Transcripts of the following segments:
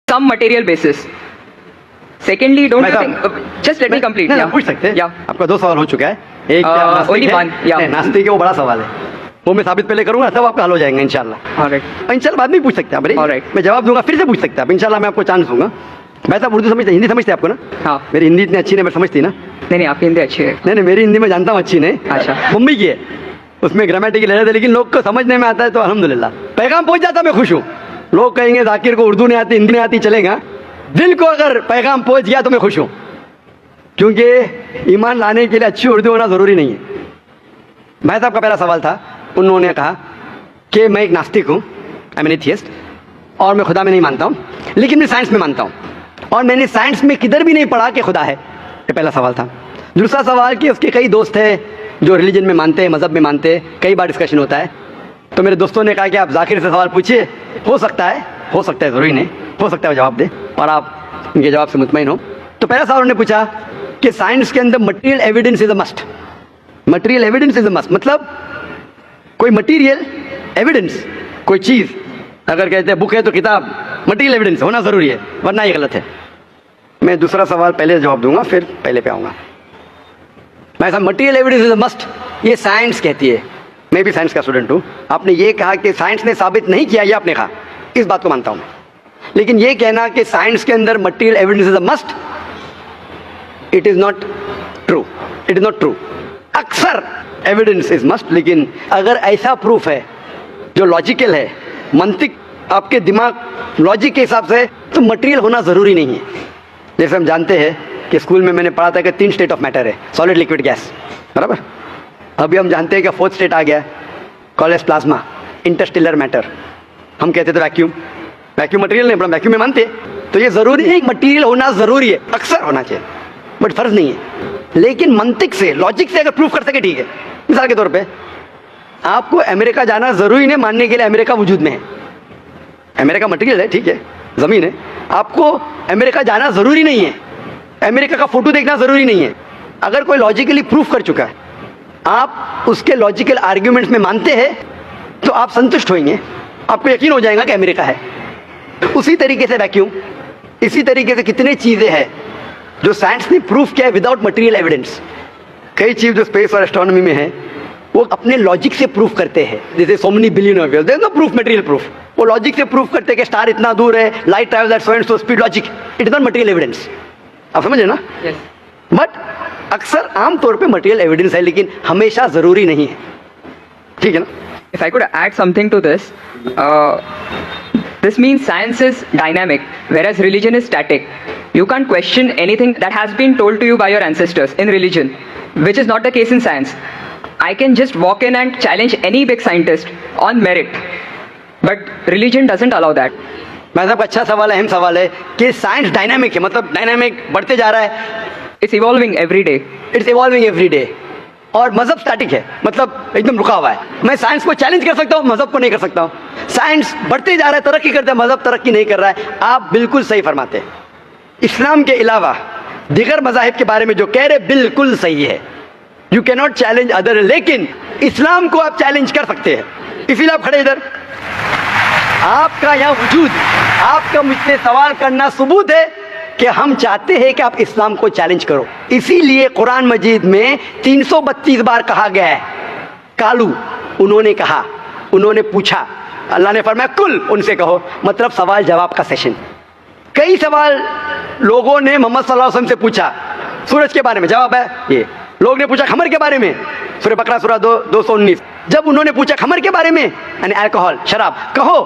some material basis. Secondly, don't you think? Just let me complete. नहीं, Yeah. पूछ सकते हैं। Yeah. आपका 2 सवाल हो चुका है। एक क्या नास्तिक only है? one, yeah. नहीं, नास्तिक है, वो बड़ा सवाल है, वो मैं साबित पहले करूंगा, तब आपका हल हो जाएगा इंशाल्लाह। All right. इंशाल्लाह बाद में पूछ सकते हैं आप। Alright. मैं जवाब दूंगा, फिर से पूछ सकते हैं आप, इंशाल्लाह मैं आपको चांस दूंगा। भाई साहब उर्दू समझते, हिंदी समझते आपको ना? हाँ। मेरी हिंदी इतनी अच्छी नहीं, मैं समझती ना? नहीं आपकी हिंदी अच्छी है। नहीं मेरी हिंदी में जानता हूँ अच्छी नहीं। अच्छा। मुंबई की है, उसमें ग्रामेटिकल एरर है, लेकिन लोग को समझने में आता है तो अल्हम्दुलिल्लाह। पैगाम पहुंच जाता मैं खुश हूँ। लोग कहेंगे जाकिर को उर्दू नहीं आती, हिंदी नहीं आती, चलेगा। दिल को अगर पैगाम पहुंच गया तो मैं खुश हूँ, क्योंकि ईमान लाने के लिए अच्छी उर्दू होना ज़रूरी नहीं है। भाई साहब का पहला सवाल था, उन्होंने कहा कि मैं एक नास्तिक हूँ, आई एम एन एथियस्ट, और मैं खुदा में नहीं मानता हूँ, लेकिन मैं साइंस में मानता हूँ, और मैंने साइंस में किधर भी नहीं पढ़ा कि खुदा है। ये पहला सवाल था। दूसरा सवाल कि उसके कई दोस्त हैं जो रिलीजन में मानते हैं, मज़हब में मानते हैं, कई बार डिस्कशन होता है, तो मेरे दोस्तों ने कहा कि आप जाकिर से सवाल पूछिए, हो सकता है ज़रूरी नहीं, हो सकता है वो जवाब दे और आप उनके जवाब से मुतमईन हो। तो पहला सवाल उन्होंने पूछा कि साइंस के अंदर material evidence is a must. Material evidence is a must मतलब कोई मटेरियल एविडेंस, कोई चीज़, अगर कहते हैं बुक है तो किताब, मटेरियल एविडेंस होना ज़रूरी है, वरना ये गलत है। मैं दूसरा सवाल पहले जवाब दूंगा, फिर पहले पे आऊँगा। मैं साहब material evidence is a must, ये साइंस कहती है। मैं भी साइंस का स्टूडेंट हूँ। आपने ये कहा कि साइंस ने साबित नहीं किया, ये आपने कहा, इस बात को मानता हूँ मैं, लेकिन ये कहना कि साइंस के अंदर material evidence is a must, it is not true, it is not true. अक्सर एविडेंस इज मस्ट, लेकिन अगर ऐसा प्रूफ है जो लॉजिकल है, मंतिक आपके दिमाग लॉजिक के हिसाब से, तो मटेरियल होना ज़रूरी नहीं है। जैसे हम जानते हैं कि स्कूल में मैंने पढ़ा था कि 3 स्टेट ऑफ मैटर है, सॉलिड, लिक्विड, गैस, बराबर। अभी हम जानते हैं कि 4th स्टेट आ गया, कॉलेज प्लाज्मा, इंटरस्टेलर मैटर। हम कहते थे वैक्यूम, वैक्यूम मटेरियल नहीं, बड़ा वैक्यूम में मानते। तो ये ज़रूरी है, मटेरियल होना ज़रूरी है, अक्सर होना चाहिए, बट फ़र्ज नहीं है। लेकिन मंतिक से, लॉजिक से अगर प्रूफ कर सके, ठीक है। मिसाल के तौर पे आपको अमेरिका जाना ज़रूरी नहीं मानने के लिए अमेरिका वजूद में है। अमेरिका मटेरियल है, ठीक है, ज़मीन है, आपको अमेरिका जाना ज़रूरी नहीं है, अमेरिका का फ़ोटो देखना ज़रूरी नहीं है। अगर कोई लॉजिकली प्रूफ कर चुका है, आप उसके लॉजिकल आर्ग्यूमेंट्स में मानते हैं, तो आप संतुष्ट होंगे, आपको यकीन हो जाएगा कि अमेरिका है। उसी तरीके से वैक्यूम, इसी तरीके से कितने चीज़ें हैं जो साइंस ने प्रूफ किया है विदाउट मटेरियल एविडेंस। कई चीज़ जो स्पेस और एस्ट्रोनॉमी में है, वो अपने लॉजिक से प्रूफ करते हैं, जैसे so many billion of years, there is no proof, material proof. वो लॉजिक से प्रूफ करते हैं कि स्टार इतना दूर है, light travels at so and so speed, logic, it is not material evidence. आप समझे ना? Yes. बट अक्सर आमतौर पे मटेरियल एविडेंस है, लेकिन हमेशा ज़रूरी नहीं है, ठीक है ना? If I could add something to this, this means science is dynamic, whereas religion is static. You can't question anything that has been told to you by your ancestors in religion, which is not the case in science. I can just walk in and challenge any big scientist on merit, but religion doesn't allow that. मैं साहब अच्छा सवाल है, अहम सवाल है कि science dynamic है, मतलब डायनामिक बढ़ते जा रहा है, It's evolving every day. It's evolving every day. और मजहब स्टैटिक है, मतलब एकदम रुका हुआ है। मैं साइंस को चैलेंज कर सकता हूँ, मजहब को नहीं कर सकता हूँ। साइंस बढ़ते जा रहा है, तरक्की करता है, मजहब तरक्की नहीं कर रहा है। आप बिल्कुल सही फरमाते हैं। इस्लाम के अलावा दिगर मज़ाहिब के बारे में जो कह रहे बिल्कुल सही है। You can not challenge other, लेकिन इस्लाम को आप चैलेंज कर सकते हैं। इसीलिए आप खड़े इधर, आपका यहाँ वजूद, आपका मुझसे सवाल करना सबूत है कि हम चाहते हैं कि आप इस्लाम को चैलेंज करो। इसीलिए कुरान मजीद में 332 बार कहा गया है कालू, उन्होंने कहा, उन्होंने पूछा, अल्लाह ने फरमाया कुल, उनसे कहो, मतलब सवाल जवाब का सेशन। कई सवाल लोगों ने मोहम्मद सल्लल्लाहु अलैहि वसल्लम से पूछा, सूरज के बारे में जवाब है ये। लोग ने पूछा खमर के बारे में, सूरह बकरा सूरह 219। जब उन्होंने पूछा खमर के बारे में, यानी अल्कोहल, शराब, कहो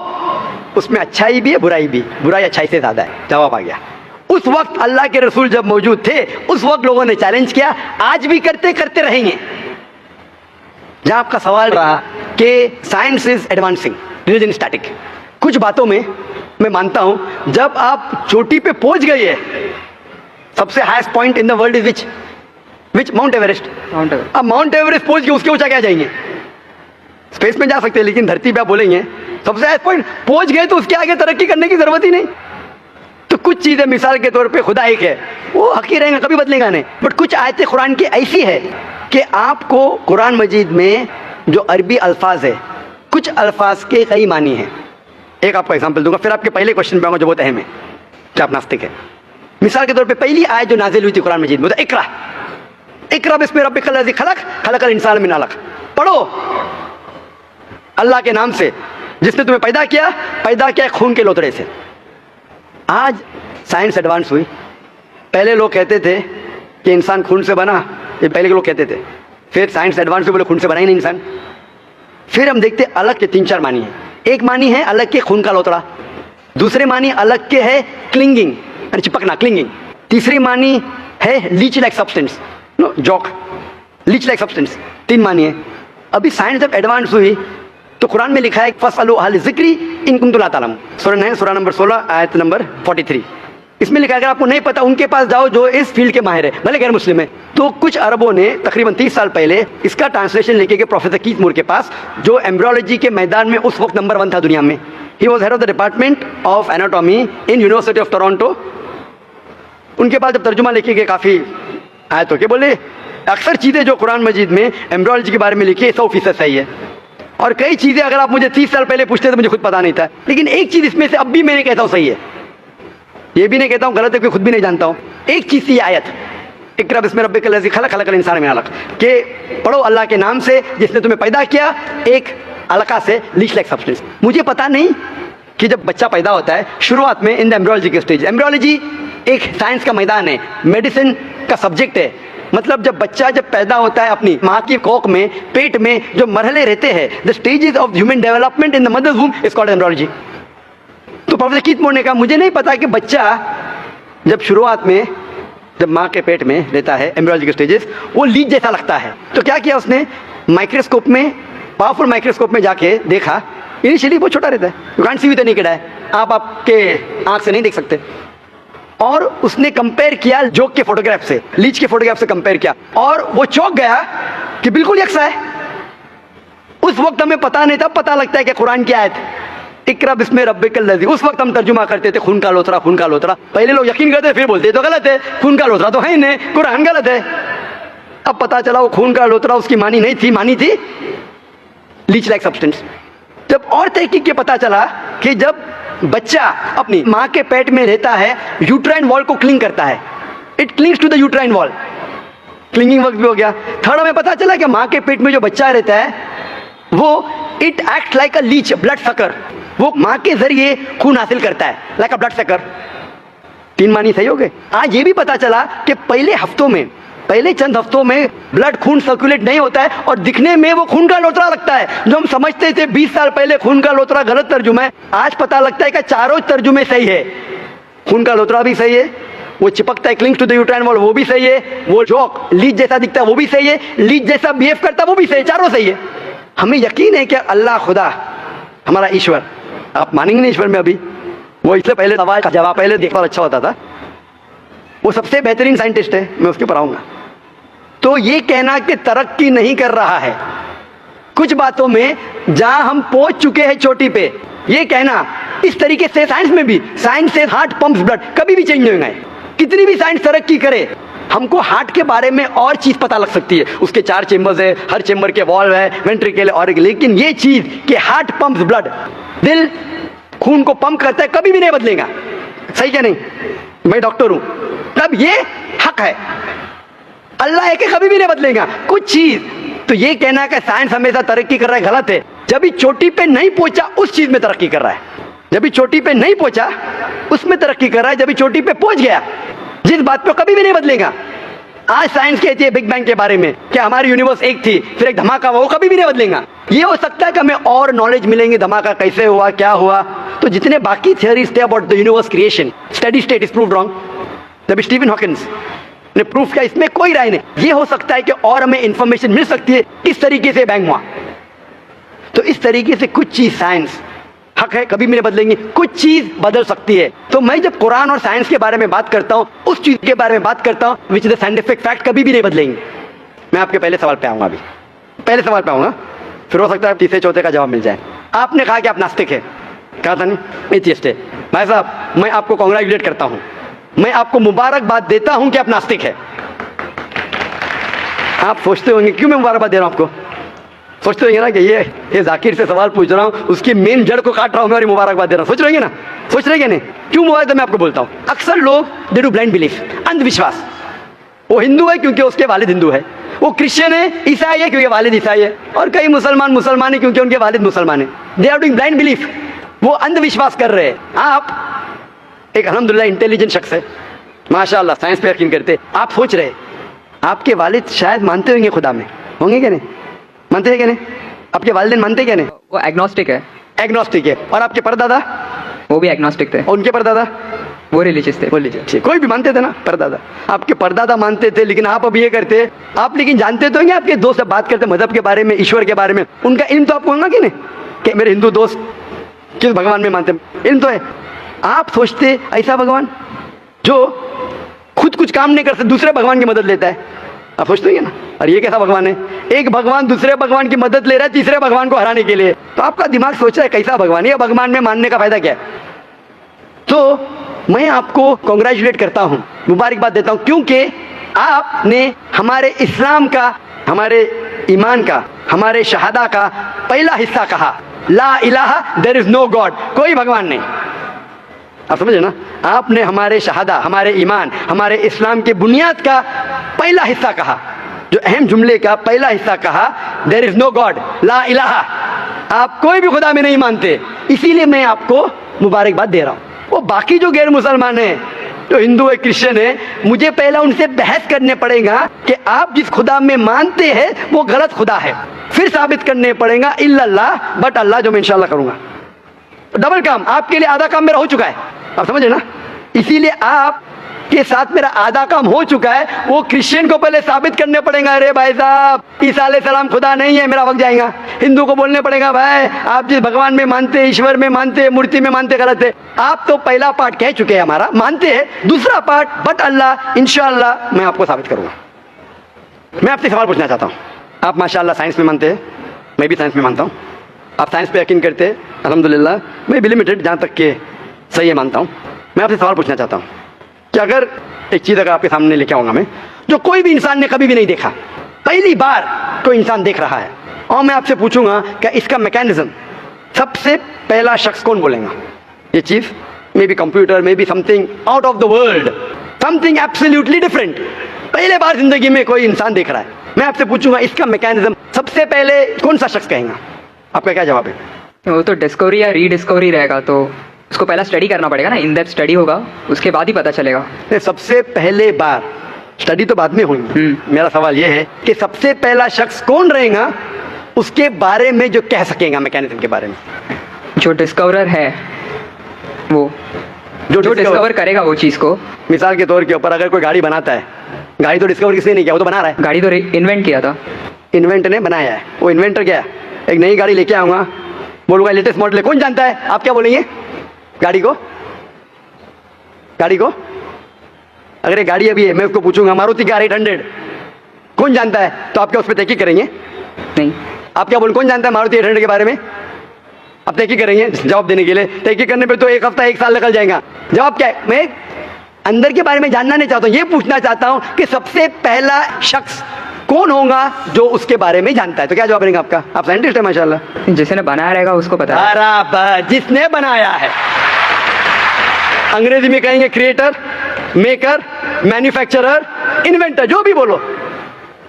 उसमें अच्छाई भी है, बुराई भी, बुराई अच्छाई से ज़्यादा है, जवाब आ गया। उस वक्त अल्लाह के रसूल जब मौजूद थे, उस वक्त लोगों ने चैलेंज किया, आज भी करते रहेंगे। जहां आपका सवाल रहा कि science is advancing, religion static, कुछ बातों में मैं मानता हूं, जब आप चोटी पे पहुंच गए हैं, सबसे highest point in the world is which mount Everest. अब माउंट एवरेस्ट पहुंच गए, उसके ऊंचा क्या जाएंगे? स्पेस में जा सकते हैं, लेकिन धरती पे आप बोलेंगे सबसे हाईएस्ट पॉइंट पहुंच गए तो उसके आगे तरक्की करने की जरूरत ही नहीं। तो कुछ चीज़ें, मिसाल के तौर पे खुदा एक है, वो हकी रहेगा, कभी बदलेगा नहीं। बट कुछ आयतें कुरान की ऐसी है कि आपको कुरान मजीद में जो अरबी अल्फाज है, कुछ अल्फाज के कई मानी हैं। एक आपको एग्जांपल दूंगा, फिर आपके पहले क्वेश्चन पे आऊँगा जो बहुत अहम है। क्या आप नास्तिक है? मिसाल के तौर पे पहली आयत जो नाजिल हुई थी कुरान मजीद में, इकरा इकरा बिस्मि रब्बिकल लज़ी खलक खलकल इंसान मिन अलक, पढ़ो अल्लाह के नाम से जिसने तुम्हें पैदा किया खून के लोतड़े से। आज साइंस एडवांस हुई। पहले लोग कहते थे कि इंसान खून से बना, ये पहले के लोग कहते थे। फिर साइंस एडवांस हुई, बोले खून से बना ही नहीं इंसान। फिर हम देखते अलग के 3-4 मानी है। एक मानी है अलग के खून का लोतड़ा, दूसरे मानी अलग के है क्लिंगिंग, यानी चिपकना, क्लिंगिंग। तीसरी मानी है leech like substance, no joke, leech like substance. 3 मानी है। अभी साइंस जब एडवांस हुई तो कुरान में लिखा है फसअलू अहल ज़िक्री इन कुंतुम ला तालमून, सूरह नंबर 16 आयत नंबर 43। इसमें लिखा है अगर आपको नहीं पता उनके पास जाओ जो इस फील्ड के माहिर है, भले गैर मुस्लिम है। तो कुछ अरबों ने तकरीबन 30 साल पहले इसका ट्रांसलेशन लेके गए प्रोफेसर कीथ मूर के पास, जो एम्ब्रियोलॉजी के मैदान में उस वक्त नंबर 1 था दुनिया में। He was head of the department of anatomy in university of Toronto. उनके पास जब तर्जुमा लेके गए काफ़ी आयतों के, बोले अक्सर चीज़ें जो कुरान मजीद में एम्ब्रियोलॉजी के बारे में लिखी है 100% सही है, और कई चीज़ें अगर आप मुझे 30 साल पहले पूछते तो मुझे खुद पता नहीं था, लेकिन एक चीज़ इसमें से अब भी मैं कहता हूँ सही है, ये भी नहीं कहता हूँ गलत है, खुद भी नहीं जानता हूँ। एक चीज़ थी आयत इकरा बिस्मि रब्बिकल लज़ी खलक खलकल इंसान मिन अलक, के पढ़ो अल्लाह के नाम से जिसने तुम्हें पैदा किया एक अलका से, लीच लाइक सब्सटेंस। मुझे पता नहीं कि जब बच्चा पैदा होता है शुरुआत में इन द एम्ब्रियोलॉजी के स्टेज, एम्ब्रियोलॉजी एक साइंस का मैदान है, मेडिसिन का सब्जेक्ट है। मतलब जब बच्चा जब पैदा होता है अपनी माँ की कोख में, पेट में जो मरहले रहते हैं, the stages of human development in the mother's womb is called embryology. तो प्रोफेसर कीथ मूर ने कहा मुझे नहीं पता कि बच्चा जब शुरुआत में जब माँ के पेट में रहता है, एम्ब्रियोलॉजी के स्टेजेस, वो लीच जैसा लगता है। तो क्या किया उसने, माइक्रोस्कोप में, पावरफुल माइक्रोस्कोप में जाके देखा, इनिशियली बहुत छोटा रहता है, you can't see with the naked eye, आप आपके आँख से नहीं देख सकते। और उसने कंपेयर किया जोक के फोटोग्राफ से, लीच के फोटोग्राफ से कंपेयर किया, और वो चौंक गया कि बिल्कुल यकसा है। उस वक्त हमें पता नहीं था, पता लगता है कि कुरान की आयत इकरा बिस्मि रब्बिकल लज़ी, उस वक्त हम तर्जुमा करते थे खून का लोतरा, खून का लोतरा। पहले लोग यकीन करते फिर बोलते तो गलत है, खून का लोतरा तो है ही नहीं, कुरान गलत है। अब पता चला वो खून का लोतरा उसकी मानी नहीं थी, मानी थी लीच लाइक सब्सटेंस। जब और तहकीक के पता चला कि जब बच्चा अपनी माँ के पेट में रहता है यूट्राइन वॉल को क्लिंग करता है, it clings to the uterine wall, clinging work भी हो गया। थर्ड हमें पता चला कि माँ के पेट में जो बच्चा रहता है वो it act like a leech, blood sucker, वो माँ के जरिए खून हासिल करता है, लाइक अ ब्लड सकर। 3 मानी सही हो गए। आज ये भी पता चला कि पहले चंद हफ्तों में ब्लड खून सर्कुलेट नहीं होता है और दिखने में वो खून का लोतरा लगता है। जो हम समझते थे 20 साल पहले खून का लोतरा गलत तर्जुमा है, आज पता लगता है कि चारों तर्जुमे सही है। खून का लोतरा भी सही है, वो चिपकता है clings to the uterine wall वो भी सही है, वो जॉक लीच जैसा दिखता है वो भी सही है, लीच जैसा बिहेव करता है वो भी सही है, चारों सही है। हमें यकीन है कि अल्लाह खुदा हमारा ईश्वर, आप मानेंगे नहीं ईश्वर में अभी, वो इससे पहले सवाल का जवाब पहले देखना अच्छा होता था, वो सबसे बेहतरीन साइंटिस्ट है, मैं उसके पढ़ाऊंगा। तो ये कहना कि तरक्की नहीं कर रहा है कुछ बातों में जहां हम पहुंच चुके हैं चोटी पे, ये कहना इस तरीके से साइंस में भी, साइंस से हार्ट पंप्स ब्लड, कभी भी चेंज नहीं होगा। कितनी भी साइंस तरक्की करे, हमको हार्ट के बारे में और चीज पता लग सकती है, उसके 4 चेंबर्स है, हर चेंबर के वॉल्व है, वेंट्रिकल और, लेकिन ये चीज कि हार्ट पंप्स ब्लड, दिल खून को पंप करता है, कभी भी नहीं बदलेगा। सही क्या नहीं? मैं डॉक्टर हूं, तब ये हक है, अल्लाह है कि कभी भी नहीं बदलेगा कुछ चीज। तो ये कहना कि साइंस हमेशा तरक्की कर रहा है गलत है। जब भी चोटी पे नहीं पहुंचा उस चीज में तरक्की कर रहा है, जब भी चोटी पे नहीं पहुंचा उसमें तरक्की कर रहा है, जब भी चोटी पे पहुंच गया जिस बात पे कभी भी नहीं बदलेगा। आज साइंस कहती है बिग बैंग के बारे में कि हमारी यूनिवर्स एक थी फिर एक धमाका हुआ, वो कभी भी नहीं बदलेगा। ये हो सकता है कि हमें और नॉलेज मिलेंगे, धमाका कैसे हुआ, क्या हुआ। तो जितने बाकी थियरीज थे about the universe creation, steady state is proved wrong, जब स्टीफन हॉकिंस ने प्रूफ किया, इसमें कोई राय नहीं। ये हो सकता है कि और हमें इंफॉर्मेशन मिल सकती है किस तरीके से बैंग हुआ। तो इस तरीके से कुछ चीज साइंस हक है, कभी भी नहीं बदलेंगी, कुछ चीज बदल सकती है। तो मैं जब कुरान और साइंस के बारे में बात करता हूँ, उस चीज के बारे में बात करता हूँ विच द साइंटिफिक फैक्ट कभी भी नहीं बदलेंगे। मैं आपके पहले सवाल पे आऊंगा, अभी पहले सवाल पे आऊंगा, फिर हो सकता है तीसरे चौथे का जवाब मिल जाए। आपने कहा कि आप नास्तिक है, कहा था नहीं एथियस्ट है। भाई साहब मैं आपको कॉन्ग्रेचुलेट करता हूँ, मैं आपको मुबारकबाद देता हूं कि आप नास्तिक है। आप सोचते होंगे क्यों मैं मुबारकबाद दे रहा हूं आपको, सोचते रहेंगे ना कि ये जाकिर से सवाल पूछ रहा हूँ, उसकी मेन जड़ को काट रहा हूँ मैं और मुबारकबाद दे रहा हूँ। सोच रहेंगे ना, सोच रहे नहीं? क्यों मुबारक मैं आपको बोलता हूँ। अक्सर लोग दे डू ब्लाइंड बिलीफ, अंधविश्वास। वो हिंदू है क्योंकि उसके वालिद हिंदू है, वो क्रिश्चियन है, ईसाई है क्योंकि वालिद ईसाई है, और कई मुसलमान है क्योंकि उनके वालिद मुसलमान है। They are doing blind belief, वो अंधविश्वास कर रहे हैं। आप एक अल्हम्दुलिल्लाह इंटेलिजेंट शख्स है, माशाअल्लाह, साइंस पे यकीन करते। आप सोच रहे आपके वालिद शायद मानते होंगे खुदा में, होंगे क्या नहीं? मानते हैं क्या नहीं? आपके वालिदैन मानते क्या नहीं? वो एग्नोस्टिक है। एग्नोस्टिक है। और आपके परदादा? वो भी एग्नोस्टिक थे। और उनके परदादा? वो रिलीजियस थे। ठीक, कोई भी मानते थे ना परदादा। आपके परदादा मानते थे, लेकिन आप अब ये करते। आप लेकिन जानते तो होंगे, आपके दोस्त बात करते मजहब के बारे में, ईश्वर के बारे में, उनका इल्म तो आपको होगा कि नहीं कि मेरे हिंदू दोस्त किस भगवान में मानते हैं? इल्म तो है। आप सोचते ऐसा भगवान जो खुद कुछ काम नहीं कर सकते, दूसरे भगवान की मदद लेता है। आप सोचते हैं ना, और ये कैसा भगवान है? एक भगवान दूसरे भगवान की मदद ले रहा है तीसरे भगवान को हराने के लिए। तो आपका दिमाग सोच रहा है कैसा भगवान है, ये भगवान में मानने का फायदा क्या है? तो मैं आपको कॉन्ग्रेचुलेट करता हूं, मुबारकबाद देता हूं, क्योंकि आपने हमारे इस्लाम का, हमारे ईमान का, हमारे शहादा का पहला हिस्सा कहा, ला इलाहा, देयर इज नो गॉड, कोई भगवान नहीं। आप समझे ना? आपने हमारे शहादा, हमारे ईमान, हमारे इस्लाम के बुनियाद का पहला हिस्सा कहा, जो अहम जुमले का पहला हिस्सा कहा, देयर इज नो गॉड, ला इलाहा। आप कोई भी खुदा में नहीं मानते, इसीलिए मैं आपको मुबारकबाद दे रहा हूं। वो बाकी जो गैर मुसलमान है, जो हिंदू है, क्रिश्चियन है, मुझे पहला उनसे बहस करने पड़ेगा कि आप जिस खुदा में मानते हैं वो गलत खुदा है, फिर साबित करने पड़ेगा इल्लल्लाह, बट अल्लाह, जो मैं इंशाल्लाह करूंगा। डबल काम, आपके लिए आधा काम मेरा हो चुका है, आप समझे ना? इसीलिए आप के साथ मेरा आधा काम हो चुका है। वो क्रिश्चियन को पहले साबित करने पड़ेगा, अरे भाई साहब ईसा अलैहिस्सलाम खुदा नहीं है, मेरा वक्त जाएगा। हिंदू को बोलने पड़ेगा, भाई आप जिस भगवान में मानते, ईश्वर में मानते, मूर्ति में मानते, गलत है। आप तो पहला पार्ट कह चुके हैं हमारा, मानते हैं। दूसरा पार्ट, बट अल्लाह, इंशाअल्लाह मैं आपको साबित करूंगा। मैं आपसे सवाल पूछना चाहता हूँ। आप माशाअल्लाह साइंस में मानते हैं, मैं भी साइंस में मानता हूँ। आप साइंस पे यकीन करते हैं, अल्हम्दुलिल्लाह, मैं भी लिमिटेड जहाँ तक के सही है मानता हूँ। मैं आपसे सवाल पूछना चाहता हूँ कि अगर एक चीज़ अगर आपके सामने लेके आऊँगा मैं, जो कोई भी इंसान ने कभी भी नहीं देखा, पहली बार कोई इंसान देख रहा है, और मैं आपसे पूछूंगा कि इसका मैकेनिज्म, सबसे पहला शख्स कौन बोलेगा? ये चीज़ maybe computer, maybe something out of the world, something absolutely different, पहले बार जिंदगी में कोई इंसान देख रहा है। मैं आपसे पूछूंगा इसका मैकेनिज्म सबसे पहले कौन सा शख्स कहेगा? आपका क्या जवाब है? वो तो डिस्कवरी या रीडिस्कवरी रहेगा, तो उसको पहला स्टडी करना पड़ेगा ना, इन डेप्थ स्टडी होगा, उसके बाद ही पता चलेगा। सबसे पहले बार, स्टडी तो बाद में हुई। मेरा सवाल यह है कि सबसे पहला शख्स कौन रहेगा उसके बारे में जो कह सकेगा मैकेनिज्म के बारे में? जो डिस्कवरर है, वो जो डिस्कवर करेगा वो चीज़ को। मिसाल के तौर के ऊपर अगर कोई गाड़ी बनाता है, गाड़ी तो डिस्कवर किसने नहीं किया, वो तो बना रहा है। गाड़ी तो इन्वेंट किया था, इन्वेंटर ने बनाया है। वो इन्वेंटर क्या है? एक नई गाड़ी लेके आऊँगा, बोलूँगा लेटेस्ट मॉडल है, कौन जानता है? आप क्या बोलेंगे? गाड़ी को अगर ये गाड़ी अभी है, मैं उसको पूछूंगा मारुति कार 800 कौन जानता है, तो आप क्या उस पर तहकीक करेंगे? नहीं। आप क्या बोल, कौन जानता है मारुति 800 के बारे में? आप तहकीक करेंगे जवाब देने के लिए? तहकीक करने पे तो एक हफ्ता, एक साल निकल जाएगा। जवाब क्या है? मैं अंदर के बारे में जानना नहीं चाहता हूँ, ये पूछना चाहता हूँ कि सबसे पहला शख्स कौन होगा जो उसके बारे में जानता है। तो क्या जवाब रहेगा आपका? आप साइंटिस्ट है माशाल्लाह। जिसने बनाया रहेगा उसको पता है। बराबर, जिसने बनाया है। अंग्रेजी में कहेंगे क्रिएटर, मेकर, मैन्युफैक्चरर, इन्वेंटर, जो भी बोलो,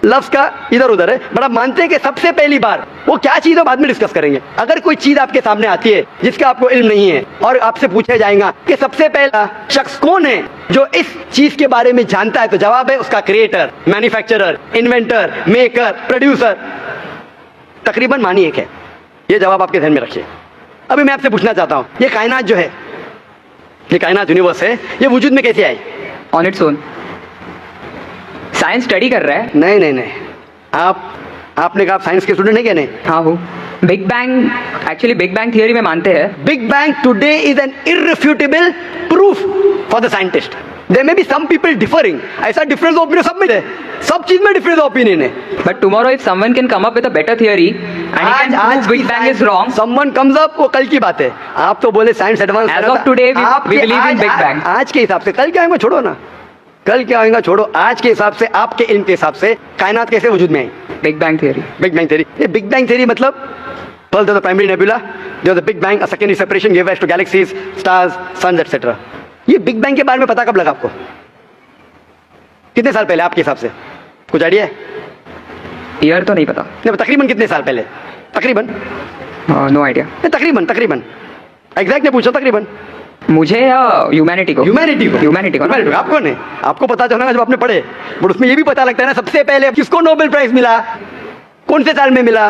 लफ्ज का इधर उधर है। बड़ा मानते हैं कि सबसे पहली बार वो क्या चीज़ है बाद में डिस्कस करेंगे। अगर कोई चीज़ आपके सामने आती है जिसका आपको इल्म नहीं है और आपसे पूछा जाएगा कि सबसे पहला शख्स कौन है जो इस चीज़ के बारे में जानता है, तो जवाब है उसका creator, manufacturer, inventor, maker, producer. तकरीबन मानी एक है। ये जवाब आपके ध्यान में रखिए। अभी मैं आपसे पूछना चाहता हूँ, ये कायनात जो है, ये कायनात यूनिवर्स है, ये वजूद में कैसे आई? On its own. Science study कर रहा है। नहीं, आपने कहा आप साइंस के स्टूडेंट है क्या? नहीं। हाँ हूँ। Big bang, actually big bang theory में मानते हैं। Big bang today is an irrefutable proof for the scientist. There may be some people differing, ऐसा डिफरेंस ओपिनियन सब में है, सब चीज में डिफरेंस ओपिनियन है। But tomorrow if someone can come up with a better theory and आज big bang is wrong, someone comes up, वो कल की बात है। आप तो बोले science advance. Age of today we believe in big bang. आज के हिसाब से कल क्या है, छोड़ो ना। कल क्या होगा छोड़ो, आज के हिसाब से, आपके इल्म के हिसाब से कायनात कैसे वजूद में आई? Big Bang Theory. Big bang theory. ये बिग बैंग थ्योरी मतलब first the primary nebula, there was a big bang, a secondary separation give rise to galaxies, stars, suns etcetera. ये बिग बैंग के बारे में पता कब लगा आपको? कितने साल पहले आपके हिसाब से? कुछ आइडिया है? Year तो नहीं पता. नहीं, तकरीबन कितने साल पहले? तकरीबन? No idea. तकरीबन तकरीबन एग्जैक्ट नहीं पूछो, तकरीबन. मुझे या ह्यूमैनिटी को? ह्यूमैनिटी को. ह्यूमैनिटी को. Humanity को. आपको नहीं, आपको पता चला जब आपने पढ़े, बट उसमें ये भी पता लगता है ना सबसे पहले किसको नोबेल प्राइज मिला, कौन से साल में मिला,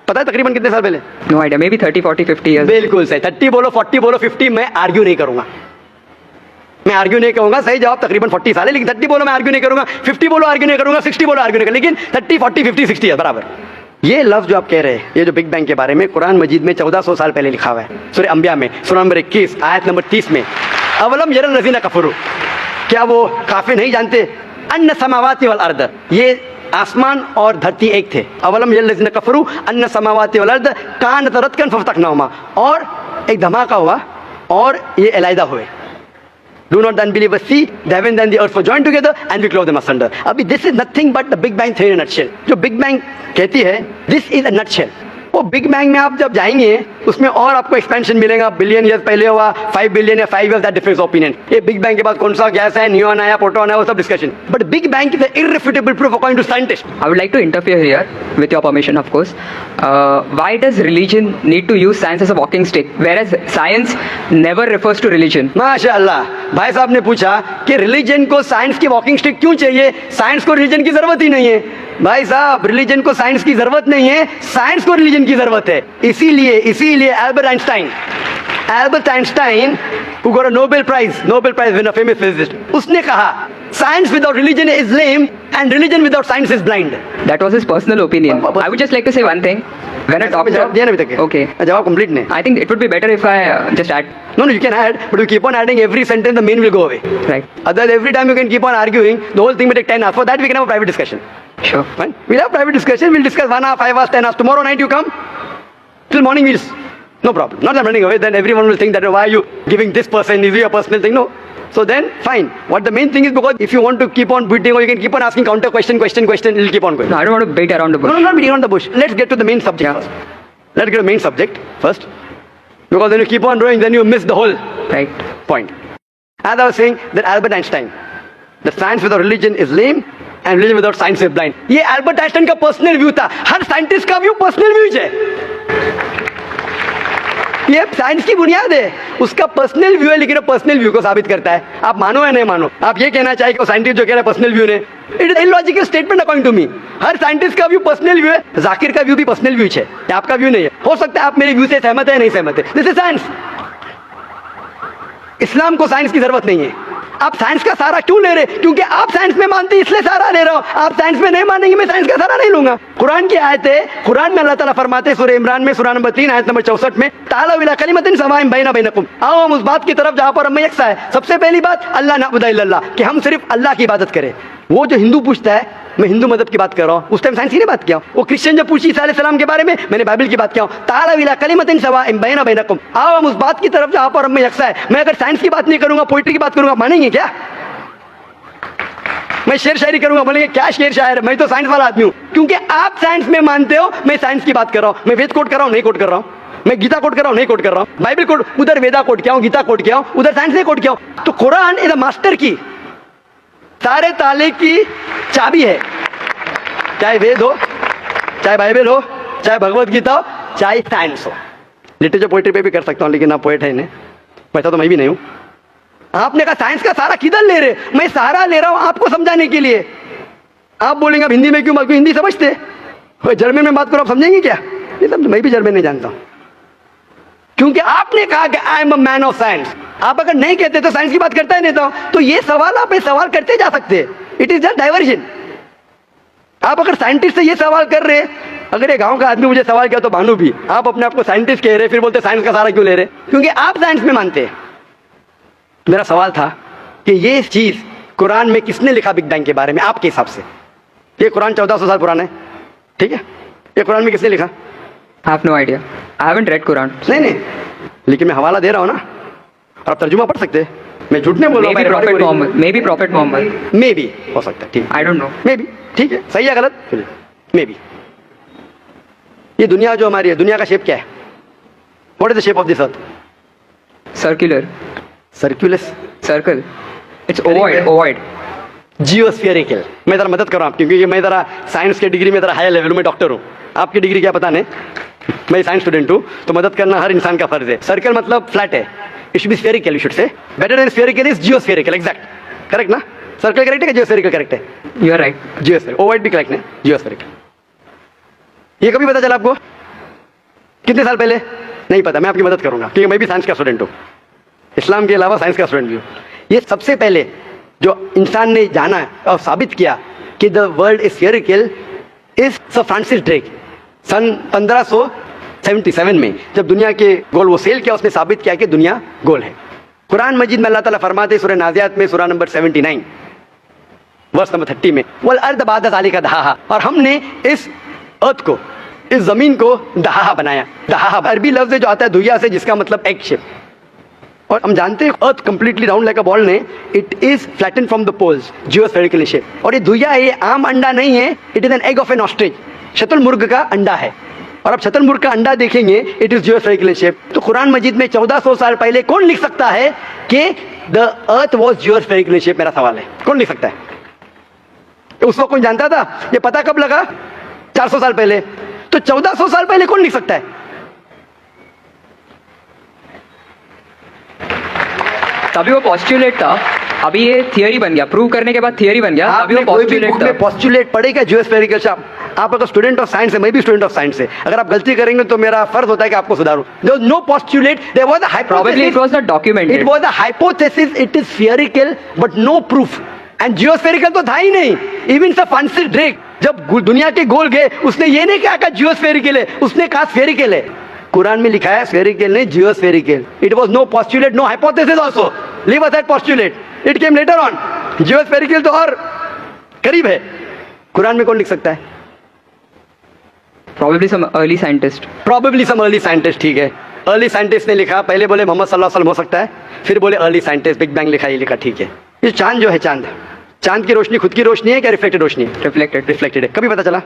पता है तकरीबन कितने साल पहले? No idea. Maybe 30, 40, 50 years. बिल्कुल सही. 30 बोलो, 40 बोलो, 50, मैं आर्ग्यू नहीं करूंगा. मैं आर्ग्यू नहीं कहूंगा. सही जवाब तकरीबन 40 साल है, लेकिन 30 बोलो मैं आर्ग्यू नहीं करूंगा, 50 बोलो आर्ग्यू नहीं करूंगा, 60 बोलो आर्ग्यू नहीं करूंगा, लेकिन 30, 40, 50, 60 है बराबर. ये लफ्ज जो आप कह रहे हैं, ये जो बिग बैंग के बारे में कुरान मजीद में 1400 साल पहले लिखा हुआ है. सूरह अंबिया में सूरह नंबर 21 आयत नंबर 30 में, अवलम यरल लज़ीना कफरू, क्या वो काफिर नहीं जानते, अन्ना समावाति वल अर्द, ये आसमान और धरती एक थे. अवलम यरल लज़ीना कफरू अन्ना समावाति वल अर्द कानत रतकन फफतकनाहुमा, और एक धमाका हुआ और ये अलहदा हुए. Do not the unbelievers see the heaven and the earth were joined together and we clove them asunder. अभी this is nothing but the Big Bang theory in a nutshell. जो Big Bang कहती है, this is a nutshell. वो big bang में आप जब जाएंगे उसमें और आपको एक्सपेंशन मिलेगा. बिलियन ईयर्स पहले हुआ, 5 बिलियन या 5 ईयर्स, दैट डिफरेंस ओपिनियन. ये बिग बैंग के बाद कौन सा गैस है, न्यून आया, प्रोटॉन है, वो सब discussion. But big bang is irrefutable proof according to scientist. I would like to interfere here, with your permission, of course. Why does religion need to use science as a walking stick, whereas science never refers to religion? माशाअल्लाह, भाई साहब ने पूछा कि religion को science की walking stick क्यों चाहिए, साइंस को रिलीजन की जरूरत ही नहीं है. भाई साहब, रिलीजन को साइंस की जरूरत नहीं है, साइंस को रिलीजन की जरूरत है. इसीलिए Albert Einstein who got a Nobel Prize winner, famous physicist, उसने कहा science without religion is lame and religion without science is blind. That was his personal opinion. I would just like to say one thing. When a doctor... जवाब दिया ना अभी तक. Okay. जवाब complete नहीं. I think it would be better if I just add. No, you can add, but you keep on adding every sentence, the main will go away. Right. Otherwise, every time you can keep on arguing, the whole thing will take 10 hours. For that, we can have a private discussion. Sure. Fine. We'll have private discussion. We'll discuss 1 hour, 5 hours, 10 hours. Tomorrow night you come. Till morning we'll... No problem. Not that I'm running away. Then everyone will think that why are you giving this person? Is it a personal thing? No. So then, fine. What the main thing is, because if you want to keep on beating or you can keep on asking counter question, it'll keep on going. No, I don't want to beat around the bush. No, not beating around the bush. Let's get to the main subject first. Let's get to the main subject first. Because when you keep on doing, then you miss the whole Right. point. As I was saying, that Albert Einstein, that science without religion is lame and religion without science is blind. ये Albert Einstein का personal view था. हर scientist का view personal view है. ये science की बुनियाद है, उसका पर्सनल व्यू है, लेकिन पर्सनल व्यू को साबित करता है. आप मानो या नहीं मानो, आप ये कहना चाहिए कि साइंटिस्ट जो कह रहा है पर्सनल व्यू ने, it is illogical statement according to me. हर साइंटिस्ट का व्यू पर्सनल व्यू है. जाकिर का व्यू भी पर्सनल व्यू है, आपका व्यू नहीं है. हो सकता है आप मेरे व्यू से सहमत है, नहीं सहमत है. This is science. इस्लाम को साइंस की जरूरत नहीं है. आप साइंस का सहारा क्यों ले रहे? क्योंकि आप साइंस में मानते हैं, इसलिए सहारा ले रहा हूं. आप साइंस में नहीं मानेंगे, मैं साइंस का सहारा नहीं लूंगा. कुरान की आयत है, कुरान में अल्लाह ताला फरमाते हैं सूरह इमरान में सूरह नंबर 3 आयत नंबर 64 में, ताला इला कलिमतिन सवाइन बैना बैनकुम, आओ हम उस बात की तरफ जहां पर हम यकसा है. सबसे पहली बात अल्लाह नअबुद इल्लल्लाह, कि हम सिर्फ अल्लाह की इबादत करें. वो जो हिंदू पूछता है, मैं हिंदू मदद की बात कर रहा हूँ, उस टाइम साइंस की नहीं बात किया. वो क्रिश्चियन जब पूछी ईसा अलैहिस्सलाम के बारे में, मैंने बाइबल की बात किया. ताला इला कलिमतिन सवाइन बैना बैनकुम, आओ हम उस बात की तरफ जहां पर हम यकसा है. मैं अगर साइंस की बात नहीं करूंगा, पोइट्री की बात करूंगा, मानेंगे क्या? मैं शेर शायरी करूंगा, बोलेंगे क्या शेर शायर, मैं तो साइंस वाला आदमी हूं. क्योंकि आप साइंस में मानते हो, मैं साइंस की बात कर रहा हूं. मैं वेद कोट कर रहा हूं, नहीं कोट कर रहा हूं. मैं गीता कोट कर रहा हूं, नहीं कोट कर रहा हूं. बाइबल कोट, उधर वेदा कोट किया हूं, गीता कोट किया हूं, उधर साइंस नहीं कोट किया हूं. तो कुरान इज अ मास्टर की, सारे ताले की चाबी है. चाहे वेद हो, चाहे बाइबल हो, चाहे भगवत गीता हो, चाहे साइंस हो. लिटरेचर पोइट्री पे भी कर सकता हूं, लेकिन आप पोएट है नहीं, वैसा तो मैं भी नहीं हूं. आपने कहा साइंस का सहारा किधर ले रहे? मैं सहारा ले रहा हूं आपको समझाने के लिए. आप बोलेंगे अब हिंदी में क्यों, हिंदी समझते? जर्मन में बात करो, आप समझेंगे क्या? नहीं समझ, मैं भी जर्मन नहीं जानता हूं. क्योंकि आपने कहा कि I am a man of science. आप अगर नहीं कहते तो साइंस की बात करता ही नहीं था. तो ये सवाल आप सवाल करते जा सकते. It is just diversion. आप अगर साइंटिस्ट से ये सवाल कर रहे, अगर ये गांव का आदमी मुझे सवाल किया तो भानु भी, आप अपने आप को साइंटिस्ट कह रहे, फिर बोलते साइंस का सहारा क्यों ले रहे? क्योंकि आप साइंस में मानते हैं. मेरा सवाल था कि ये चीज कुरान में किसने लिखा बिग बैंग के बारे में आपके हिसाब से? ये कुरान 1400 साल पुराना है, ठीक है? ये कुरान में किसने लिखा? I have no idea. I haven't read Quran. नहीं, लेकिन मैं हवाला दे रहा हूं ना, और आप तर्जुमा पढ़ सकते हैं. मैं झूठ नहीं बोल Maybe रहा Prophet Muhammad. Maybe Prophet Muhammad. मे भी हो सकता है, ठीक I don't know. मे भी, ठीक है, सही है गलत, मे भी। ये दुनिया जो हमारी है, दुनिया का शेप क्या है? What is the shape of this earth? Circular. सर्कुलस, Circle. It's Correct. ovoid. Ovoid. जियोस्फेरिकल। मैं जरा मदद कर रहा हूँ आपकी, क्योंकि मैं जरा साइंस के डिग्री में जरा हाई लेवल में डॉक्टर हूँ। आपकी डिग्री क्या पता नहीं, मैं साइंस स्टूडेंट हूँ, तो मदद करना हर इंसान का फर्ज है। सर्कल मतलब फ्लैट है, it should be spherical, you should say. Better than spherical is geospherical, exact, correct ना? सर्कल करेक्ट है कि जियोस्फेरिकल करेक्ट है? You are right. Geospherical, ovoid भी करेक्ट है, जियोस्फेरिकल। ये कभी पता चला आपको? कितने साल पहले? नहीं पता, मैं आपकी मदद करूंगा, क्योंकि मैं भी साइंस का स्टूडेंट हूँ, इस्लाम के अलावा साइंस का स्टूडेंट भी हूँ। ये सबसे पहले जो इंसान ने जाना और साबित किया कि the world is spherical is sir Francis Drake. सन 1577 में जब दुनिया के गोल वो सेल किया, उसने साबित किया कि दुनिया गोल है। कुरान मजीद में अल्लाह ताला फरमाते सूरह नाज़ियात में सूरह नंबर 79 वर्स नंबर 30 में, वल अर्द बाद ज़ालिका दहाहा, और हमने इस अर्थ को, इस जमीन को दहाहा बनाया। दहाहा अरबी लफ्ज है जो आता है दुहिया से, जिसका मतलब एग शेप। और हम जानते हैं earth completely round like a ball ने, it is flatten from the poles, geospherical shape. और ये दुहिया ये आम अंडा नहीं है, it is an egg of an ostrich, शतुरमुर्ग का अंडा है। और अब शतुरमुर्ग का अंडा देखेंगे, इट इज जियोस्फेरिकल शेप। तो कुरान मजीद में 1400 साल पहले कौन लिख सकता है कि द अर्थ वॉज जियोस्फेरिकल शेप? मेरा सवाल है, कौन लिख सकता है? उस वक्त कौन जानता था? ये पता कब लगा? 400 साल पहले। तो 1400 साल पहले कौन लिख सकता है? तभी वो पॉस्टुलेट था, अभी ये थियरी बन गया, प्रूव करने के बाद थियरी बन गया, अभी वो आपने कोई भी पॉस्टुलेट बुक में था। पॉस्टुलेट पढ़ेगा जियोस्फेरिकल शेप? आप अगर स्टूडेंट ऑफ साइंस है, मैं भी स्टूडेंट ऑफ साइंस है, अगर आप गलती करेंगे तो मेरा फर्ज होता है कि आपको सुधारूं। There was no postulate, there was a Probably it was not documented. It was a hypothesis, it is spherical but no proof. And geospherical तो था ही नहीं। इवन सर फ्रांसिस ड्रेक जब दुनिया के गोल गए, उसने ये नहीं कहा कि जियोस्फेरिकल है, उसने कहा स्फेरिकल है। कुरान में लिखा है स्फेरिकल नहीं, geospherical. It was no postulate, no hypothesis also, leave aside postulate, it came later on. Geospherical तो और करीब है। कुरान में कौन लिख सकता है? Probably some early scientist. Probably some early scientist, ठीक है, अर्ली साइंटिस्ट ने लिखा। पहले बोले मोहम्मद सल्लल्लाहु अलैहि वसल्लम हो सकता है, फिर बोले अर्ली साइंटिस्ट, बिग बैंग लिखा, ये लिखा, ठीक है। ये चांद जो है, चांद, चांद की रोशनी खुद की रोशनी है क्या रिफ्लेक्टेड रोशनी है? Reflected. रिफ्लेक्टेड है। कभी पता चला?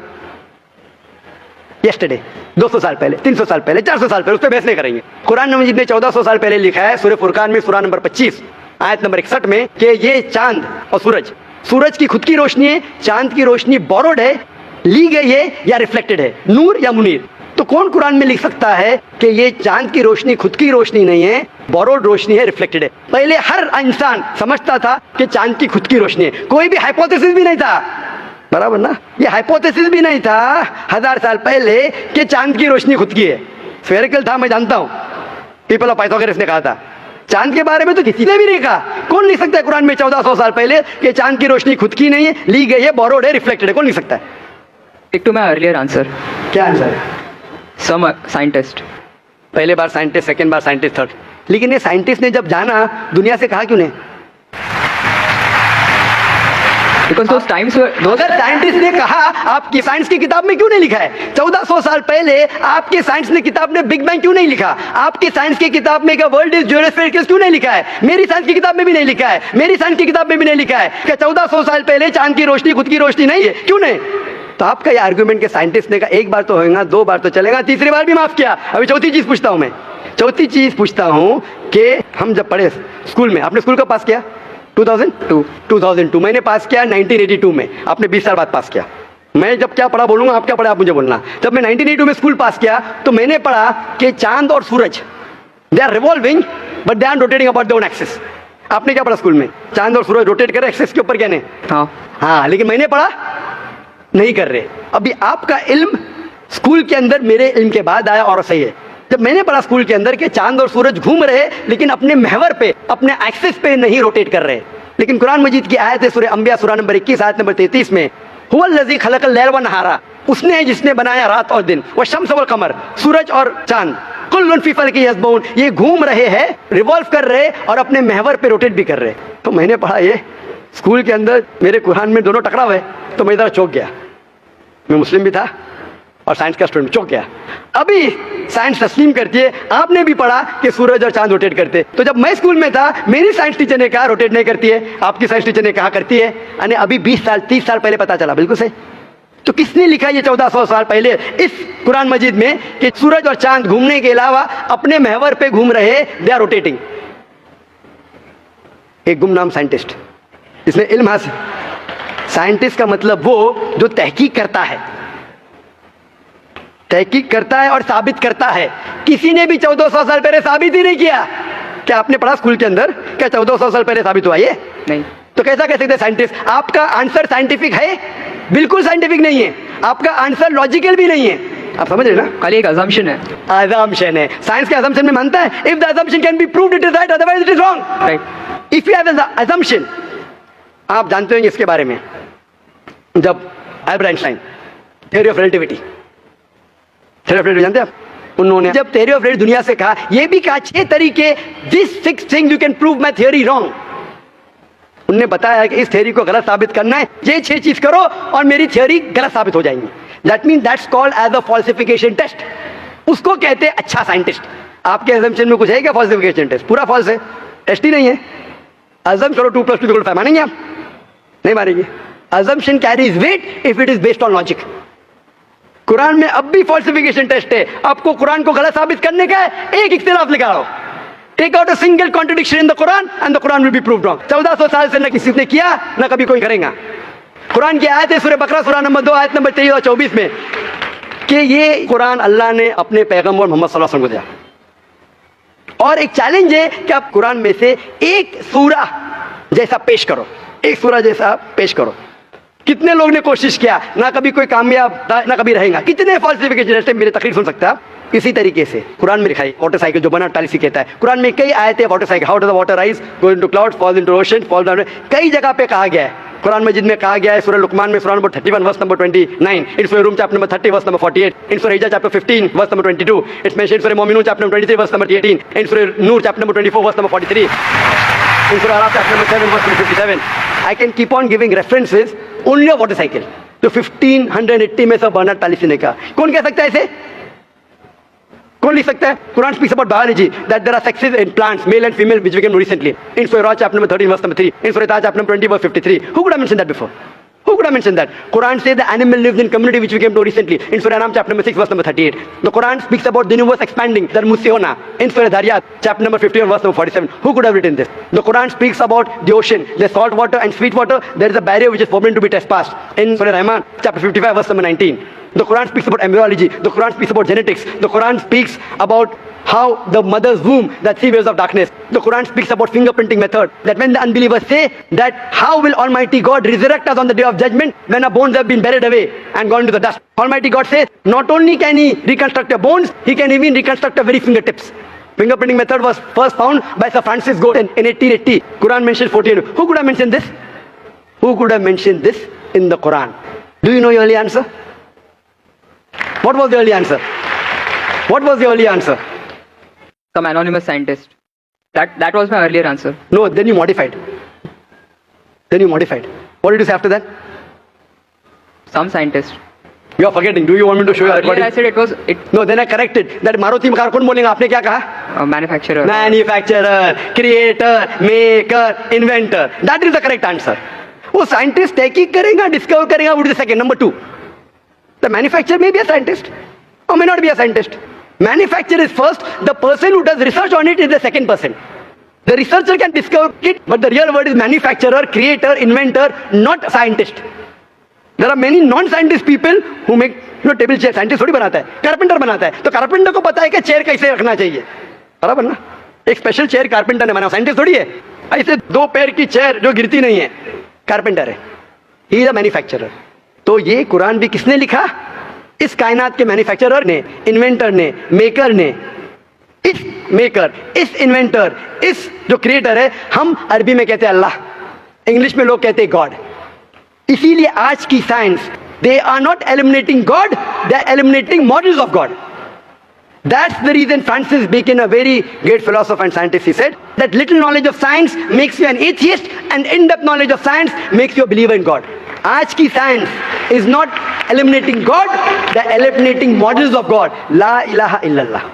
यस्टरडे, 200 साल पहले, 300 साल पहले, 400 साल पहले, उस पर बहस नहीं करेंगे। कुरान मजीद ने 1400 साल पहले लिखा है सूरह फुरकान में सूरह नंबर 25 आयत नंबर 61 में कि ये चांद और सूरज, सूरज की खुद की रोशनी है, चांद की रोशनी बोरोड है, ली गई है या रिफ्लेक्टेड है, नूर या मुनीर। तो कौन कुरान में लिख सकता है कि ये चांद की रोशनी खुद की रोशनी नहीं है, बोरोड रोशनी है, रिफ्लेक्टेड है? पहले हर इंसान समझता था कि चांद की खुद की रोशनी है, कोई भी हाइपोथेसिस भी नहीं था, बराबर ना? ये हाइपोथेसिस भी नहीं था 1000 साल पहले कि चांद की रोशनी खुद की है। स्फेरिकल था, मैं जानता हूं, पीपल ऑफ पाइथागोरस ने कहा था। चांद के बारे में तो किसी ने भी नहीं कहा। कौन लिख सकता है कुरान में 1400 साल पहले कि चांद की रोशनी खुद की नहीं है, ली गई है, बोरोड है, रिफ्लेक्टेड है? कौन लिख सकता है? Stick to my earlier answer. क्या आंसर है? Some scientist. पहले बार साइंटिस्ट, सेकंड बार साइंटिस्ट, थर्ड। लेकिन ये साइंटिस्ट ने जब जाना, दुनिया से कहा क्यों नहीं? Because those times were अगर साइंटिस्ट ने कहा, आपकी साइंस की किताब में क्यों नहीं लिखा है? 1400 साल पहले आपके साइंस ने किताब में बिग बैंग क्यों नहीं लिखा? आपकी साइंस की किताब में क्या वर्ल्ड इज जियोस्फेरिकल क्यों नहीं लिखा है? मेरी साइंस की किताब में भी नहीं लिखा है, मेरी साइंस की किताब में भी नहीं लिखा है कि 1400 साल पहले चांद की रोशनी खुद की रोशनी नहीं है। क्यों नहीं? तो आपका ये आर्गुमेंट के साइंटिस्ट ने कहा एक बार तो होगा, 2 बार तो चलेगा, तीसरी बार भी माफ किया। अभी चौथी चीज पूछता हूं मैं, चौथी चीज पूछता हूं कि हम जब पढ़े स्कूल में, आपने स्कूल कब पास किया? 2002 मैंने पास किया 1982 में, आपने 20 साल बाद पास किया। मैं जब क्या पढ़ा बोलूंगा, आप क्या पढ़ा आप मुझे बोलना। जब मैं 1982 में स्कूल पास किया तो मैंने पढ़ा कि चांद और सूरज they are revolving but they are rotating about their own axis. आपने क्या पढ़ा स्कूल में? चांद और सूरज रोटेट कर रहे एक्सिस के ऊपर, क्या नहीं? हाँ, लेकिन मैंने पढ़ा नहीं कर रहे। अभी आपका इल्म स्कूल के अंदर मेरे इल्म के बाद आया और सही है। जब मैंने पढ़ा स्कूल के अंदर कि चांद और सूरज घूम रहे लेकिन अपने महवर पे, अपने एक्सिस पे नहीं रोटेट कर रहे। लेकिन कुरान मजीद की आयत है सूरह अंबिया सूरह नंबर 21 आयत नंबर 33 में, हुवल्लज़ी खलक़ल लैल व नहारा, उसने है जिसने बनाया रात और दिन, व शम्स वल कमर, सूरज और चांद, कुल्लुन फी फलकिन यस्बहून, ये घूम रहे हैं, रिवॉल्व कर रहे और अपने महवर पे रोटेट भी कर रहे। तो मैंने पढ़ा ये स्कूल के अंदर, मेरे कुरान में दोनों टकराव है, तो मैं इधर चौंक गया। मैं मुस्लिम भी था, और साइंस का स्टूडेंट चौंक गया। अभी साइंस तस्लीम करती है, आपने भी पढ़ा कि सूरज और चांद रोटेट करते। तो जब मैं स्कूल में था, मेरी साइंस टीचर ने कहा रोटेट नहीं करती है, आपकी साइंस टीचर ने कहा करती है। यानी अभी 20 साल 30 साल पहले पता चला। बिल्कुल सही। तो किसने लिखा ये 1400 साल पहले इस कुरान मजीद में कि सूरज और चांद घूमने के अलावा अपने महवर पे घूम रहे, दे आर रोटेटिंग? एक गुमनाम साइंटिस्ट जिसने इल्म हासिल। साइंटिस्ट का मतलब वो जो तहकीक करता है, तहकीक करता है और साबित करता है। किसी ने भी 1400 साल पहले साबित ही नहीं किया। क्या आपने पढ़ा स्कूल के अंदर क्या 1400 साल पहले साबित हुआ ये? नहीं। तो कैसा कह सकते हैं साइंटिस्ट? आपका आंसर साइंटिफिक है? बिल्कुल साइंटिफिक नहीं है। आपका आंसर लॉजिकल भी नहीं है। आप समझ रहे ना? खाली एक अजम्पशन है। अजम्पशन है। साइंस के अजम्पशन में मानता है if the assumption can be proved it is right, otherwise it is wrong. Right. If you have an assumption, आप जानते होंगे इसके बारे में, जब Albert Einstein theory of relativity, theory of relativity जानते हैं आप? उन्होंने जब थ्योरी ऑफ रिलेटिविटी दुनिया से कहा, यह भी कहा 6 तरीके, this 6 things you can prove my theory wrong. उन्होंने बताया कि इस थ्योरी को गलत साबित करना है, ये 6 चीज करो और मेरी थ्योरी गलत साबित हो जाएंगी। That mean that's called as a falsification test. उसको कहते हैं अच्छा साइंटिस्ट। आपके अजम्पशन में कुछ है क्या फॉल्सिफिकेशन टेस्ट? पूरा फॉल्स है, टेस्ट ही नहीं है। अजम करो 2 + 2 = 5, मानेंगे आप? नहीं मानेंगे। Assumption carries weight if it is based on logic. Quran में अब भी फॉल्सिफिकेशन टेस्ट है। आपको कुरान को गलत साबित करने का है, एक इख्तिलाफ निकालो, take out a single contradiction in the Quran and the Quran will be proved wrong. 1400 साल से न किसी ने किया, न कभी कोई करेगा। कुरान की आयत है सूरह बकरा सूरह नंबर 2 आयत नंबर 23 और 24 में कि ये कुरान अल्लाह ने अपने पैगंबर मोहम्मद सल्लल्लाहु अलैहि वसल्लम को दिया। और एक चैलेंज है कि आप कुरान में से एक सूरा जैसा पेश करो, एक सूरा जैसा पेश करो। कितने लोग ने कोशिश किया, ना कभी कोई कामयाब ना कभी रहेगा। कितने फॉल्सिफिकेशन, मेरी तकरीर सुन सकता है इसी तरीके से कुरान में लिखा है। मोटरसाइकिल जो बना 48 कहता है। कुरान में कई आयतें motorcycle, how do the water rise, go into cloud, fall into ocean, fall down, कई जगह पे कहा गया है। कुरान मजीद में कहा गया है सूरह लुकमान में, सूरह number 31 verse number 29, in Surah Rum chapter number 30 verse number 48, in Surah Hijr chapter 15 verse number 22, it's mentioned Surah Mominun chapter number 23 verse number 18, in Surah Noor chapter number 24 verse number 43, in Surah Araf chapter number 7 verse number 57। I can keep on giving references only of motorcycle. तो 1580 में से Bernard policy ने कहा। कौन कह सकता है इसे? कौन लिख सकता है? Quran speaks about biology that there are sexes in plants, male and female, which we can recently in सूरह chapter number 13 verse number 3, in सूरह chapter number 20 verse 53। Who could have mentioned that before? Who could have mentioned that? Quran says the animal lives in community, which we came to recently in Surah Anam chapter number 6 verse number 38. The Quran speaks about the universe expanding, the Musiona in Surah Dhariyat chapter number 51 verse number 47. Who could have written this? The Quran speaks about the ocean, the salt water and sweet water. There is a barrier which is forbidden to be trespassed in Surah Rahman chapter 55 verse number 19. The Quran speaks about embryology. The Quran speaks about genetics. The Quran speaks about how the mother's womb, that 3 waves of darkness. The Quran speaks about fingerprinting method, that when the unbelievers say that how will Almighty God resurrect us on the day of judgment when our bones have been buried away and gone into the dust. Almighty God says not only can he reconstruct your bones, he can even reconstruct your very fingertips. Fingerprinting method was first found by Sir Francis Galton in 1880. Quran mentions 14. Who could have mentioned this? Who could have mentioned this in the Quran? Do you know your early answer? What was the early answer? What was the early answer? Some anonymous scientist. That was my earlier answer. No, then you modified. Then you modified. What did you say after that? Some scientist. You are forgetting. Do you want me to show you a Earlier I recording? said it was No, then I corrected. That Maruti car कौन बोलेगा? आपने क्या कहा? manufacturer. Manufacturer, creator, maker, inventor. That is the correct answer. वो scientist तहकीक करेगा, discover करेगा, वो second. Number 2, the manufacturer may be a scientist or may not be a scientist. Manufacturer is first, the person who does research on it is the second person. The researcher can discover it, but the real word is manufacturer, creator, inventor, not scientist. There are many non-scientist people who make table chair. Scientist थोड़ी बनाता है, carpenter बनाता है। तो carpenter को पता है कि चेयर कैसे रखना चाहिए, बराबर ना? एक स्पेशल चेयर कारपेंटर ने बनाया, साइंटिस्ट थोड़ी है। ऐसे 2 पैर की चेयर जो गिरती नहीं है, कारपेंटर है। He is a manufacturer. तो ये कुरान भी किसने लिखा? इस कायनात के मैन्युफैक्चरर ने, इन्वेंटर ने, मेकर ने। इस मेकर, इस इन्वेंटर, इस जो क्रिएटर है, हम अरबी में कहते हैं अल्लाह, इंग्लिश में लोग कहते हैं गॉड। इसीलिए आज की science, they are not eliminating God, they are eliminating models of God. That's the reason Francis Bacon, a very great philosopher and scientist, he said that little knowledge of science makes you an atheist and in-depth knowledge of science makes you a believer in God. आज की science is not eliminating God, the eliminating models of God. ला इलाहा इल्लल्लाह.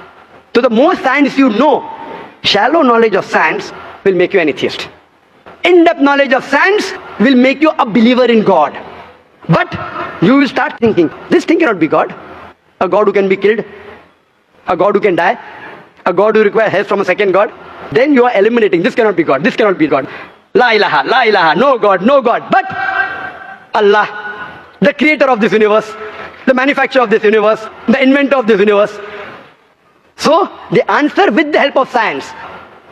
So the more science you know, shallow knowledge of science will make you an atheist. In-depth knowledge of science will make you a believer in God. But you will start thinking, this thing cannot be God. A God who can be killed, a God who can die, a God who requires help from a second God. Then you are eliminating, this cannot be God, this cannot be God. La ilaha, no God, no God. But Allah, the creator of this universe, the manufacturer of this universe, the inventor of this universe. So, the answer with the help of science.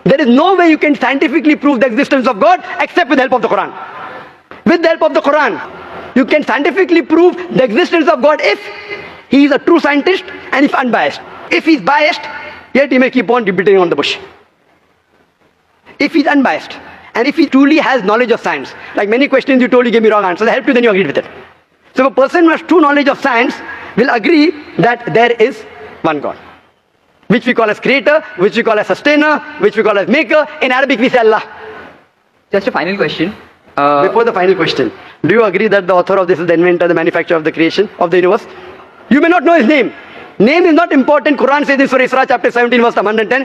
There is no way you can scientifically prove the existence of God except with the help of the Quran. With the help of the Quran, you can scientifically prove the existence of God if he is a true scientist and if unbiased. If he is biased, yet he may keep on beating on the bush. If he is unbiased and if he truly has knowledge of science, like many questions you told, you gave me wrong answers, I helped you, then you agreed with it. So, a person who has true knowledge of science will agree that there is one God, which we call as creator, which we call as sustainer, which we call as maker. In Arabic we say Allah. Just a final question. Before the final question, do you agree that the author of this is the inventor, the manufacturer of the creation of the universe? You may not know his name. Name is not important. Quran says in Surah Isra chapter 17 verse 110,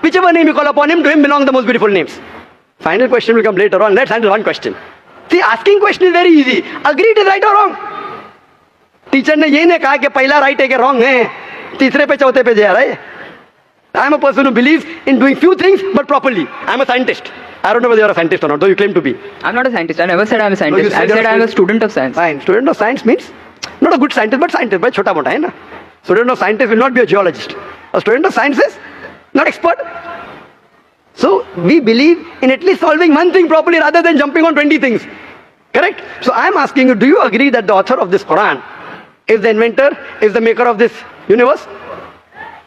Whichever name you call upon him, to him belong the most beautiful names. Final question will come later on. Let's handle one question. See, asking question is very easy. Agree it is right or wrong. Teacher ने ये नहीं कहा कि पहला right है कि wrong है, तीसरे पे चौथे पे जा रहा है. I am a person who believes in doing few things but properly. I am a scientist. I don't know whether you are a scientist or not, though you claim to be. I'm not a scientist. I never said I'm a No, you scientist. I said said you're I'm a student of science. Fine. Student of science means not a good scientist, but scientist. But छोटा मोटा है ना. Student of scientist will not be a geologist. A student of science is not expert. So we believe in at least solving one thing properly rather than jumping on 20 things. Correct? So I am asking you, do you agree that the author of this Quran is the inventor, is the maker of this universe?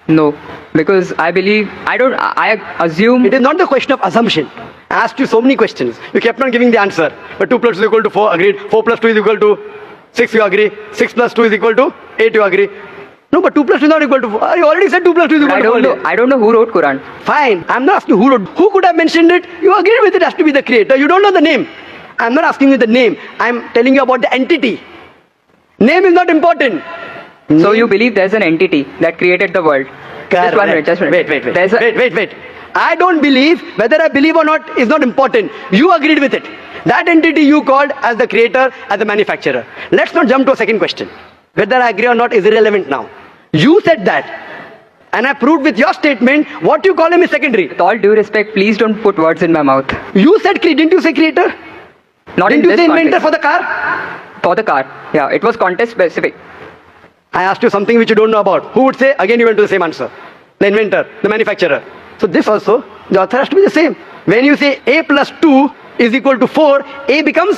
No, because I believe, I assume. It is not the question of assumption. I asked you so many questions. You kept on giving the answer. But 2 plus 2 is equal to 4, agreed. 4 plus 2 is equal to 6, you agree. 6 plus 2 is equal to 8, you agree. No, but 2 plus 2 is not equal to 4. You already said 2 plus 2 is equal I to 4. don't know. I don't know who wrote Quran. Fine. I'm not asking who wrote. Who could have mentioned it? You agreed with it has to be the creator. You don't know the name. I'm not asking you the name. I'm telling you about the entity. Name is not important. So you believe there's an entity that created the world? Just one minute. Just one minute. Wait. I don't believe, whether I believe or not is not important. You agreed with it. That entity you called as the creator, as the manufacturer. Let's not jump to a second question. Whether I agree or not is irrelevant now. You said that. And I proved with your statement, what you call him is secondary. With all due respect, please don't put words in my mouth. You said, didn't you say creator? Not Didn't in you this say inventor context. for the car? For the car. Yeah, it was context specific. I asked you something which you don't know about. Who would say? Again you went to the same answer. The inventor, the manufacturer. So this also, the author has to be the same. When you say A plus 2 is equal to 4, A becomes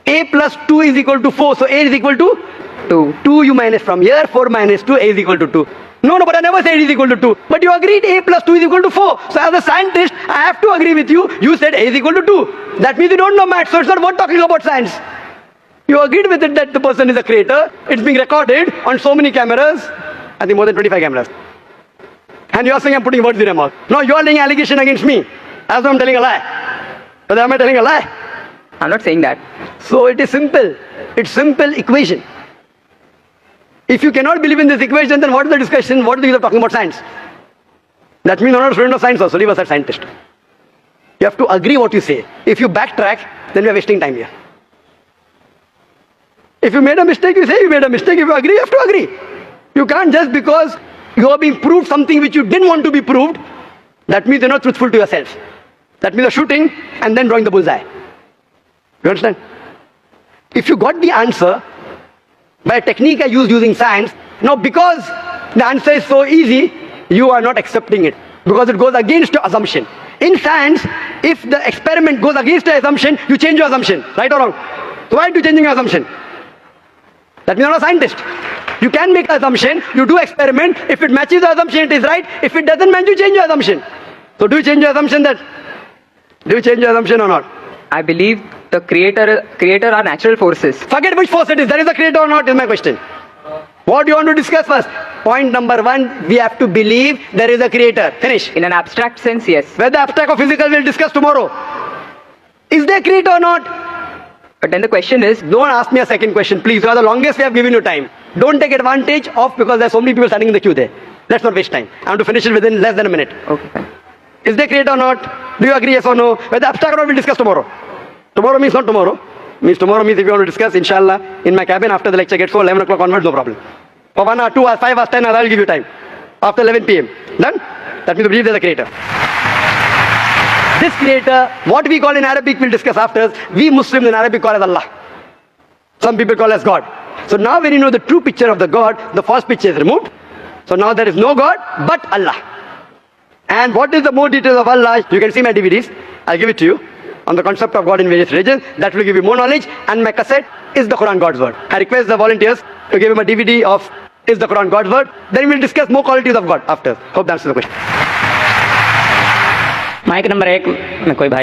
A plus 2 is equal to 4. So A is equal to 2. 2 you minus from here, 4 minus 2, A is equal to 2. No, but I never said it is equal to 2. But you agreed A plus 2 is equal to 4. So as a scientist, I have to agree with you. You said A is equal to 2. That means you don't know maths, so it's not worth talking about science. You agreed with it that the person is a creator. It's being recorded on so many cameras. I think more than 25 cameras. And you are saying I'm putting words in your mouth. No, you are laying allegation against me. As though I'm telling a lie. But am I telling a lie? I'm not saying that. So it is simple. It's simple equation. If you cannot believe in this equation, then what is the discussion? What is the use of talking about science? That means you're not a student of science also. Leave us as scientist. You have to agree what you say. If you backtrack, then we are wasting time here. If you made a mistake, you say you made a mistake. If you agree, you have to agree. You can't just because you are being proved something which you didn't want to be proved, that means you're not truthful to yourself. That means you're shooting and then drawing the bullseye. You understand? If you got the answer by a technique I used using science, now because the answer is so easy, you are not accepting it because it goes against your assumption. In science, if the experiment goes against your assumption, you change your assumption, right or wrong? So why are you changing your assumption? That means you're not a scientist. You can make an assumption, you do experiment, if it matches the assumption, it is right. If it doesn't match, you change your assumption. So do you change your assumption or not? I believe the creator are natural forces. Forget which force it is, there is a creator or not is my question. What do you want to discuss first? Point number 1, we have to believe there is a creator. Finish. In an abstract sense, yes. Whether abstract or physical, we'll discuss tomorrow. Is there creator or not? But then the question is, Don't ask me a second question, please. You are the longest we have given you time. Don't take advantage of because there's so many people standing in the queue there. Let's not waste time. I want to finish it within less than a minute. okay, fine. Is there creator or not? Do you agree, yes or no? Whether abstract or not, we'll discuss tomorrow. Tomorrow means not tomorrow. Means tomorrow means if you want to discuss, inshallah, in my cabin after the lecture gets over, 11 o'clock onwards, no problem. For 1 hour, 2 hours, 5 hours, 10 hours, I will give you time. After 11 p.m. Done? That means we believe there's a creator. This creator, what we call in Arabic, we'll discuss after. We Muslims in Arabic call as Allah. Some people call as God. So now when you know the true picture of the God, the false picture is removed. So now there is no God but Allah. And what is the more details of Allah? You can see my DVDs. I'll give it to you. On the concept of God in various religions. That will give you more knowledge. And my cassette is the Quran God's word. I request the volunteers to give him a DVD of Is the Quran God's word. Then we'll discuss more qualities of God after. Hope that answers the question. Mike number 1 में कोई भाई